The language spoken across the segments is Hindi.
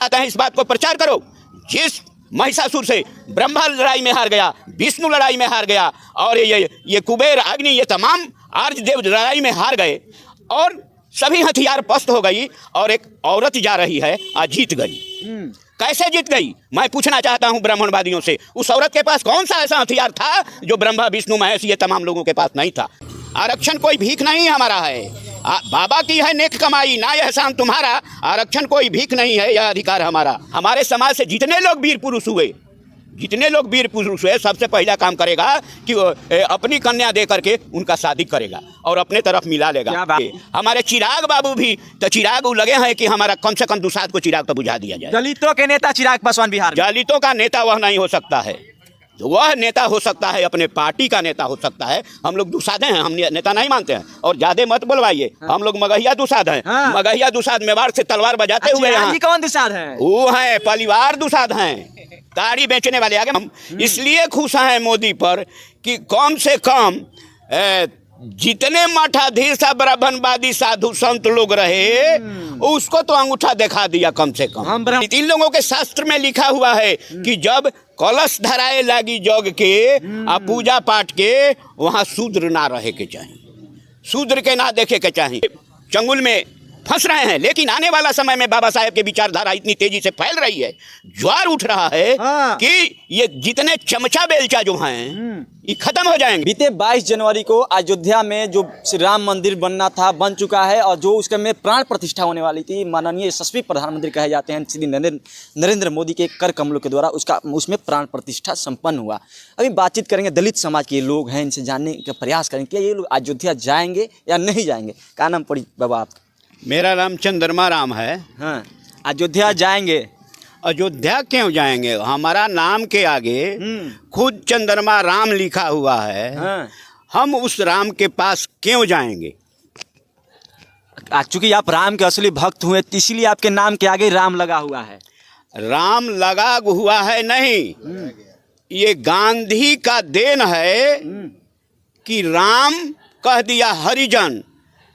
आता है, इस बात को प्रचार करो। जिस महिषासुर से ब्रह्मा लड़ाई में हार गया, विष्णु लड़ाई में हार गया, और ये कुबेर, अग्नि, ये तमाम आर्य देव लड़ाई में हार गए और सभी हथियार पस्त हो गई, और एक औरत जा रही है आज जीत गई। कैसे जीत गई? मैं पूछना चाहता हूं ब्राह्मणवादियों से, उस औरत के पास कौन सा ऐसा हथियार था जो ब्रह्मा, विष्णु, महेश ये तमाम लोगों के पास नहीं था? आरक्षण कोई भीख नहीं हमारा है, बाबा की है नेक कमाई, ना यह एहसान तुम्हारा। आरक्षण कोई भीख नहीं है, यह अधिकार हमारा। हमारे समाज से जितने लोग वीर पुरुष हुए, सबसे पहला काम करेगा कि अपनी कन्या दे करके उनका शादी करेगा और अपने तरफ मिला लेगा। हमारे चिराग बाबू भी तो चिराग लगे हैं कि हमारा कम से कम दुसाध को चिराग तो बुझा दिया जाए। दलितों के नेता चिराग पासवान बिहार में। दलितों का नेता वह नहीं हो सकता है, वह नेता हो सकता है अपने पार्टी का नेता हो सकता है। हम लोग दुसाधे हैं, हम नेता नहीं मानते हैं। और ज्यादा मत बोलवाइए, हम लोग मगहिया दुसाध हैं। मगहिया दुसाध मेवाड़ से तलवार बजाते हुए यहाँ। कौन दुसाध है? वो है परिवार दुसाध हैं, ताड़ी बेचने वाले। आगे हम इसलिए खुश हैं मोदी पर कि कम से कम जितने मठाधीश ब्राह्मणवादी साधु संत लोग रहे उसको तो अंगूठा दिखा दिया कम से कम। इन लोगों के शास्त्र में लिखा हुआ है कि जब कलश धराए लागी जग के आ पूजा पाठ के, वहाँ शूद्र ना रहे के चाहिए, शूद्र के ना देखे के चाहिए। चंगुल में फंस रहे हैं, लेकिन आने वाला समय में बाबा साहेब की विचारधारा इतनी तेजी से फैल रही है, ज्वार उठ रहा है कि ये जितने चमचा बेलचा जो हैं ये खत्म हो जाएंगे। बीते 22 जनवरी को अयोध्या में जो श्री राम मंदिर बनना था बन चुका है, और जो उसके में प्राण प्रतिष्ठा होने वाली थी, माननीय यशस्वी प्रधानमंत्री कहे जाते हैं श्री नरेंद्र मोदी के कर कमलों के द्वारा उसमें प्राण प्रतिष्ठा संपन्न हुआ। अभी बातचीत करेंगे, दलित समाज के लोग हैं, इनसे जानने का प्रयास करेंगे कि ये लोग अयोध्या जाएंगे या नहीं जाएंगे। क्या नाम पड़ी बाबा आपका? मेरा नाम चंद्रमा राम है। हाँ, अयोध्या जाएंगे? अयोध्या क्यों जाएंगे? हमारा नाम के आगे खुद चंद्रमा राम लिखा हुआ है। हाँ। हम उस राम के पास क्यों जाएंगे? चूंकि आप राम के असली भक्त हुए, इसीलिए आपके नाम के आगे राम लगा हुआ है। राम लगा हुआ है नहीं, ये गांधी का देन है कि राम कह दिया हरिजन।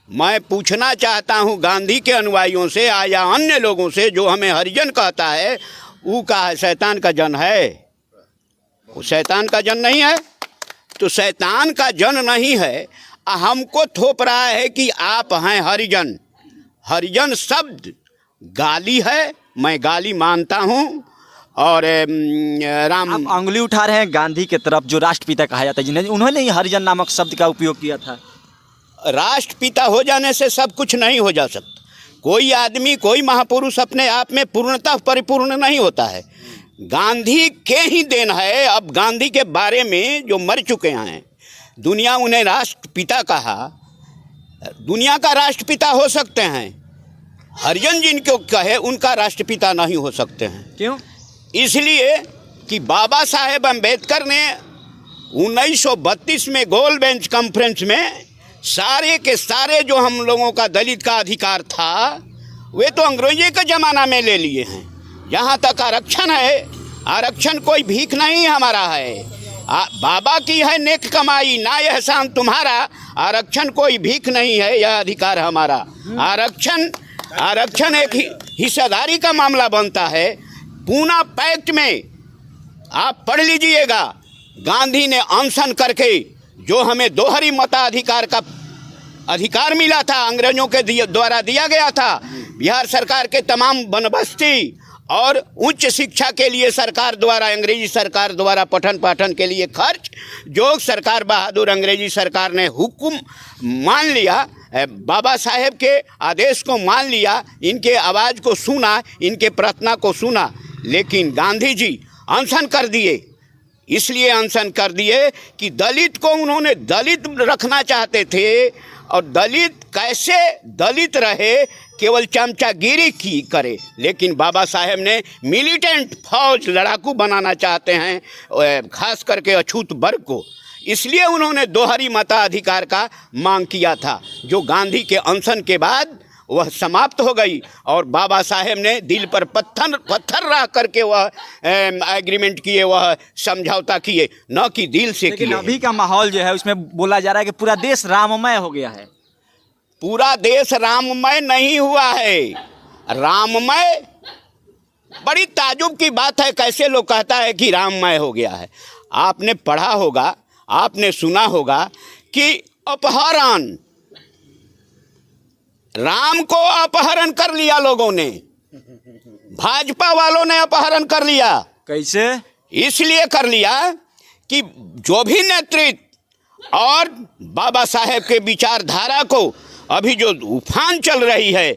मैं पूछना चाहता हूं गांधी के अनुयायियों से या अन्य लोगों से, जो हमें हरिजन कहता है वो का है शैतान का जन है? वो शैतान का जन नहीं है, तो शैतान का जन नहीं है। हमको थोप रहा है कि आप हैं हरिजन। हरिजन शब्द गाली है, मैं गाली मानता हूं। और राम, आप अंगुली उठा रहे हैं गांधी के तरफ, जो राष्ट्रपिता कहा जाता है, जिन्हें उन्होंने ही हरिजन नामक शब्द का उपयोग किया था। राष्ट्रपिता हो जाने से सब कुछ नहीं हो जा सकता। कोई आदमी, कोई महापुरुष अपने आप में पूर्णतः परिपूर्ण नहीं होता है। गांधी के ही देन है। अब गांधी के बारे में जो मर चुके हैं, दुनिया उन्हें राष्ट्रपिता कहा, दुनिया का राष्ट्रपिता हो सकते हैं। हरिजन जिनको कहे उनका राष्ट्रपिता नहीं हो सकते हैं। क्यों? इसलिए कि बाबा साहेब अम्बेडकर ने 1932 में गोल बेंच कॉन्फ्रेंस में सारे के सारे जो हम लोगों का दलित का अधिकार था वे तो अंग्रेजी के ज़माना में ले लिए हैं। जहाँ तक आरक्षण है, आरक्षण कोई भीख नहीं हमारा है, बाबा की है नेक कमाई, ना यह एहसान तुम्हारा। आरक्षण कोई भीख नहीं है, यह अधिकार हमारा। आरक्षण एक हिस्सेदारी का मामला बनता है। पूना पैक्ट में आप पढ़ लीजिएगा, गांधी ने अनशन करके जो हमें दोहरी मताधिकार का अधिकार मिला था, अंग्रेजों के द्वारा दिया गया था। बिहार सरकार के तमाम बंदोबस्ती और उच्च शिक्षा के लिए सरकार द्वारा, अंग्रेजी सरकार द्वारा पठन पाठन के लिए खर्च, जो सरकार बहादुर अंग्रेजी सरकार ने हुक्म मान लिया, बाबा साहेब के आदेश को मान लिया, इनके आवाज़ को सुना, इनके प्रार्थना को सुना। लेकिन गांधी जी अनशन कर दिए। इसलिए अनशन कर दिए कि दलित को उन्होंने दलित रखना चाहते थे, और दलित कैसे दलित रहे, केवल चमचागिरी की करे। लेकिन बाबा साहेब ने मिलिटेंट फौज, लड़ाकू बनाना चाहते हैं, खास करके अछूत वर्ग को। इसलिए उन्होंने दोहरी मताधिकार का मांग किया था, जो गांधी के अनशन के बाद वह समाप्त हो गई। और बाबा साहेब ने दिल पर पत्थर रख करके वह एग्रीमेंट किए, वह समझौता किए, न कि दिल से किए। लेकिन अभी का माहौल जो है उसमें बोला जा रहा है कि पूरा देश राममय हो गया है। पूरा देश राममय नहीं हुआ है। राममय बड़ी ताजुब की बात है, कैसे लोग कहता है कि राममय हो गया है। आपने पढ़ा होगा, आपने सुना होगा कि अपहरण, राम को अपहरण कर लिया लोगों ने, भाजपा वालों ने अपहरण कर लिया। कैसे? इसलिए कर लिया कि जो भी नेतृत्व और बाबा साहेब के विचारधारा को अभी जो उफान चल रही है,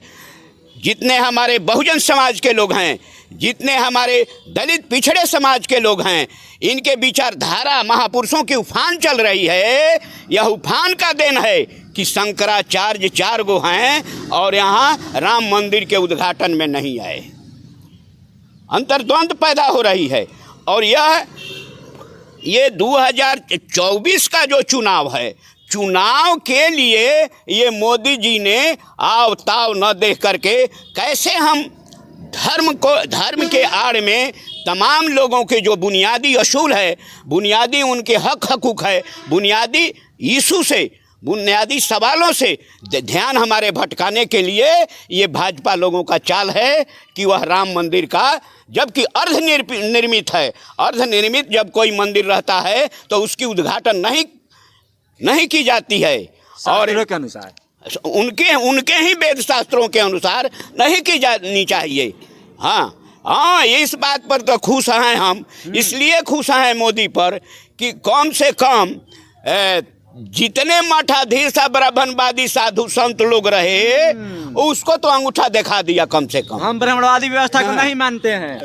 जितने हमारे बहुजन समाज के लोग हैं, जितने हमारे दलित पिछड़े समाज के लोग हैं, इनके विचारधारा महापुरुषों की उफान चल रही है। यह उफान का देन है कि शंकराचार्य 4 गो हैं और यहाँ राम मंदिर के उद्घाटन में नहीं आए। अंतर्द्वंद पैदा हो रही है। और ये 2024 का जो चुनाव है, चुनाव के लिए ये मोदी जी ने आव ताव न देख करके कैसे हम धर्म के आड़ में तमाम लोगों के जो बुनियादी असूल है, बुनियादी उनके हक हकूक़ है, बुनियादी इशू से, बुनियादी सवालों से ध्यान हमारे भटकाने के लिए ये भाजपा लोगों का चाल है कि वह राम मंदिर का, जबकि अर्धनिर्मित है, अर्धनिर्मित जब कोई मंदिर रहता है तो उसकी उद्घाटन नहीं की जाती है और के अनुसार उनके ही वेद शास्त्रों के अनुसार नहीं की जानी चाहिए। हाँ, इस बात पर तो खुश हैं हम। इसलिए खुश हैं मोदी पर कि कम से कम जितने मठाधीश ब्राह्मणवादी साधु संत लोग रहे उसको तो अंगूठा दिखा दिया कम से कम। हम ब्राह्मणवादी व्यवस्था को नहीं मानते हैं,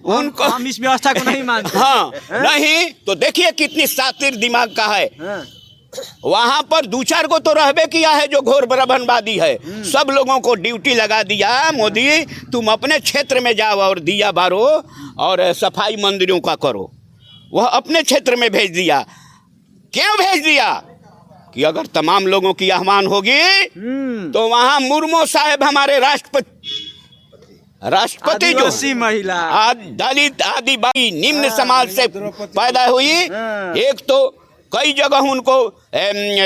उनको हम इस व्यवस्था को नहीं मानते। हाँ, नहीं तो देखिए कितनी शातिर दिमाग का है। वहां पर 2-4 को तो रहबे किया है जो घोर ब्राह्मणवादी है। सब लोगों को ड्यूटी लगा दिया, मोदी तुम अपने क्षेत्र में जाओ और दिया बारो और सफाई मंदिरों का करो। वह अपने क्षेत्र में भेज दिया। क्यों भेज दिया? कि अगर तमाम लोगों की आह्वान होगी तो वहां मुर्मू साहब हमारे राष्ट्रपति जो महिला दलित आदिवासी निम्न समाज से पैदा हुई, एक तो कई जगह उनको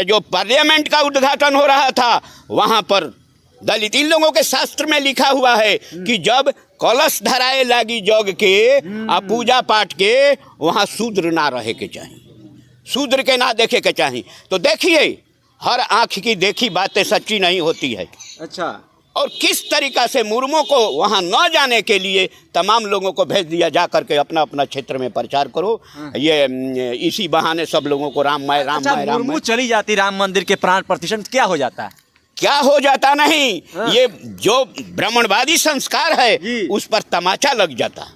जो पार्लियामेंट का उद्घाटन हो रहा था वहां पर दलित, इन लोगों के शास्त्र में लिखा हुआ है कि जब कलश धराए लागी जग के पूजा पाठ के, वहां शूद्र ना रहे के चाहिए, शूद्र के ना देखे के चाहिए। तो देखिए हर आंख की देखी बातें सच्ची नहीं होती है। अच्छा, और किस तरीका से मुर्मू को वहां न जाने के लिए तमाम लोगों को भेज दिया, जा करके अपना अपना क्षेत्र में प्रचार करो। ये इसी बहाने सब लोगों को राममय राममय मुर्मू चली जाती राम मंदिर के प्राण प्रतिष्ठा, क्या हो जाता है? क्या हो जाता नहीं, ये जो ब्राह्मणवादी संस्कार है उस पर तमाचा लग जाता,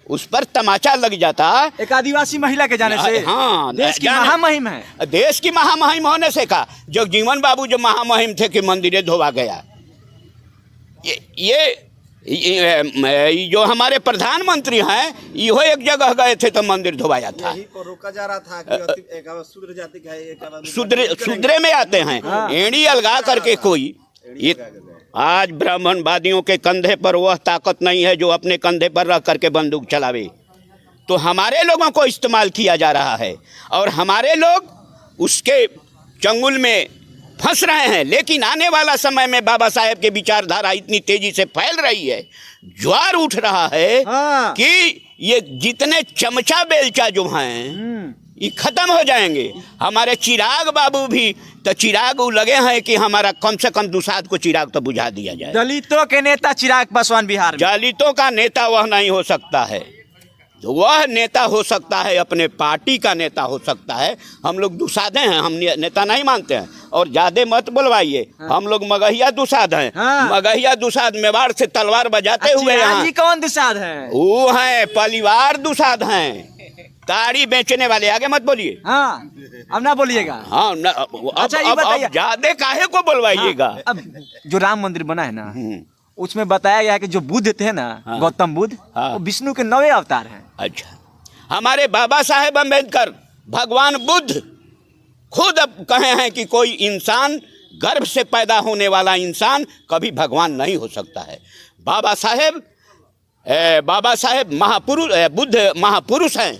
उस पर तमाचा लग जाता। एक आदिवासी महिला के जाने से हाँ, देश की महामहिम है। देश की महामहिम होने से का जगजीवन बाबू जो महामहिम थे कि मंदिरें धोवा गया। ये जो हमारे प्रधानमंत्री हैं इहो एक जगह गए थे तो मंदिर धोवाया था। रोका जा रहा था कि शूद्र जाति का है, शूद्रे में आते हैं। एड़ी अलगा करके कोई आज ब्राह्मणवादियों के कंधे पर वह ताकत नहीं है जो अपने कंधे पर रख करके बंदूक चलावे। तो हमारे लोगों को इस्तेमाल किया जा रहा है और हमारे लोग उसके चंगुल में फंस रहे हैं। लेकिन आने वाला समय में बाबा साहेब के विचारधारा इतनी तेजी से फैल रही है, ज्वार उठ रहा है कि ये जितने चमचा बेलचा जो हैं ये खत्म हो जाएंगे। हमारे चिराग बाबू भी तो चिराग लगे हैं कि हमारा कम से कम दुसाध को चिराग तो बुझा दिया जाए। दलितों के नेता चिराग पासवान बिहार में, दलितों का नेता वह नहीं हो सकता है। वह नेता हो सकता है, अपने पार्टी का नेता हो सकता है। हम लोग दुसाधे हैं, हम नेता नहीं मानते हैं। और ज्यादा मत बोलवाइए, हम लोग मगहिया दुसाध हैं। मगहिया दुसाध मेवाड़ से तलवार बजाते हुए यहाँ। कौन दुसाध है? वो है परिवार दुसाध हैं, ताड़ी बेचने वाले। आगे मत बोलिए। हाँ, अब ना बोलिएगा। हाँ, अच्छा, अब ज्यादा काहे को बोलवाइएगा। अब जो राम मंदिर बना है ना, उसमें बताया गया है कि जो बुद्ध थे ना, गौतम बुद्ध, वो विष्णु के 9वें अवतार हैं। अच्छा, हमारे बाबा साहेब अम्बेडकर भगवान बुद्ध खुद अब कहे हैं कि कोई इंसान, गर्भ से पैदा होने वाला इंसान कभी भगवान नहीं हो सकता है। बाबा साहेब महापुरुष, बुद्ध महापुरुष हैं,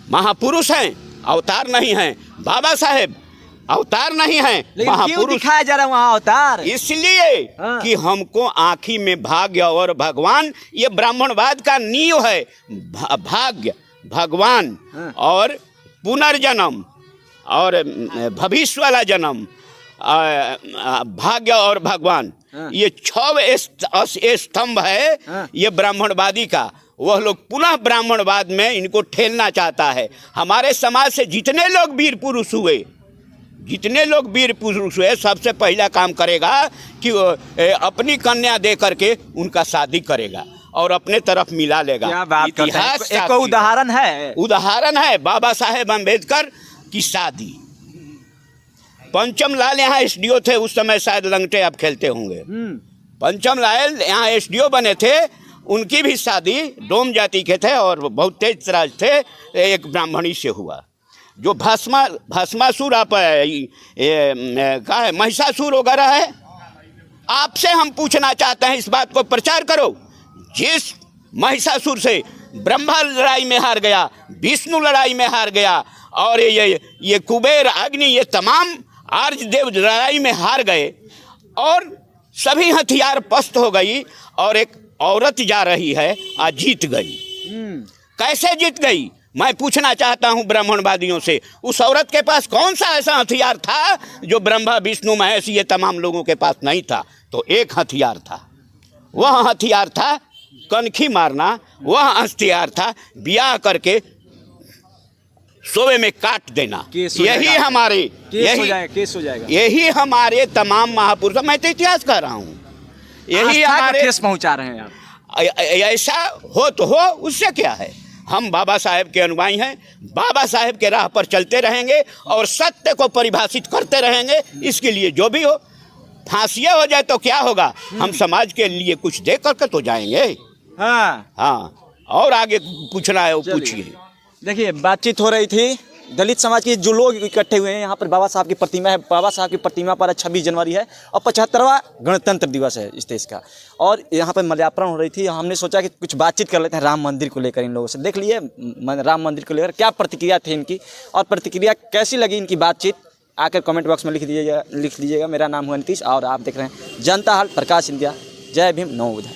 महापुरुष हैं, अवतार नहीं हैं। बाबा साहेब अवतार नहीं है, लेकिन क्यों महापुरुष। दिखाया जा रहा है वहाँ अवतार? इसलिए हाँ। कि हमको आँखी में भाग्य और भगवान, ये ब्राह्मणवाद का नींव है। भाग्य, भगवान हाँ। और पुनर्जन्म और भविष्य वाला जन्म, भाग्य और भगवान, हाँ। ये 6 स्तंभ है हाँ। ये ब्राह्मणवादी का। वह लोग पुनः ब्राह्मणवाद में इनको ठेलना चाहता है। हमारे समाज से जितने लोग वीर पुरुष हुए, जितने लोग वीर पुरुष हुए, सबसे पहला काम करेगा कि वो अपनी कन्या दे करके उनका शादी करेगा और अपने तरफ मिला लेगा। क्या बात करते हैं? इतिहास एक साक्षी है। उदाहरण है। उदाहरण है बाबा साहेब अम्बेडकर की शादी। पंचम लाल यहाँ एसडीओ थे उस समय, शायद लंगटे आप खेलते होंगे। पंचम लाल यहाँ एसडीओ बने थे, उनकी भी शादी डोम जाति के थे और बहुत तेज तराज थे, एक ब्राह्मणी से हुआ। जो भस्मासुर आप कहा है, महिषासुर वगैरह है, आपसे हम पूछना चाहते हैं, इस बात को प्रचार करो। जिस महिषासुर से ब्रह्मा लड़ाई में हार गया, विष्णु लड़ाई में हार गया और ये कुबेर, अग्नि, ये तमाम आर्य देव लड़ाई में हार गए और सभी हथियार पस्त हो गई और एक औरत जा रही है, आज जीत गई। कैसे जीत गई? मैं पूछना चाहता हूं ब्राह्मणवादियों से, उस औरत के पास कौन सा ऐसा हथियार था जो ब्रह्मा, विष्णु, महेश ये तमाम लोगों के पास नहीं था? तो एक हथियार था, वह हथियार था कनखी मारना, वह हथियार था ब्याह करके सोवे में काट देना। यही हमारे केस हो जाएगा। यही हमारे तमाम महापुरुष, मैं तो इतिहास कह रहा हूँ, यही हमारे केस पहुंचा रहे हैं आप। ऐसा हो तो हो, उससे क्या है। हम बाबा साहेब के अनुयायी हैं, बाबा साहेब के राह पर चलते रहेंगे और सत्य को परिभाषित करते रहेंगे। इसके लिए जो भी हो, फांसियाँ हो जाए तो क्या होगा, हम समाज के लिए कुछ दे करके तो जाएंगे। हाँ, और आगे पूछना है वो पूछिए। देखिए, बातचीत हो रही थी, दलित समाज के जो लोग इकट्ठे हुए हैं, यहाँ पर बाबा साहब की प्रतिमा है। बाबा साहब की प्रतिमा पर 26 जनवरी है और 75वां गणतंत्र दिवस है इस देश का, और यहाँ पर माल्यार्पण हो रही थी। हमने सोचा कि कुछ बातचीत कर लेते हैं राम मंदिर को लेकर इन लोगों से। देख लिए राम मंदिर को लेकर क्या प्रतिक्रिया थी इनकी, और प्रतिक्रिया कैसी लगी इनकी बातचीत, आकर कमेंट बॉक्स में लिख दीजिएगा। मेरा नाम हुआ नीतीश और आप देख रहे हैं जनता हाल, प्रकाश इंडिया। जय भीम, नमो बुद्धाय।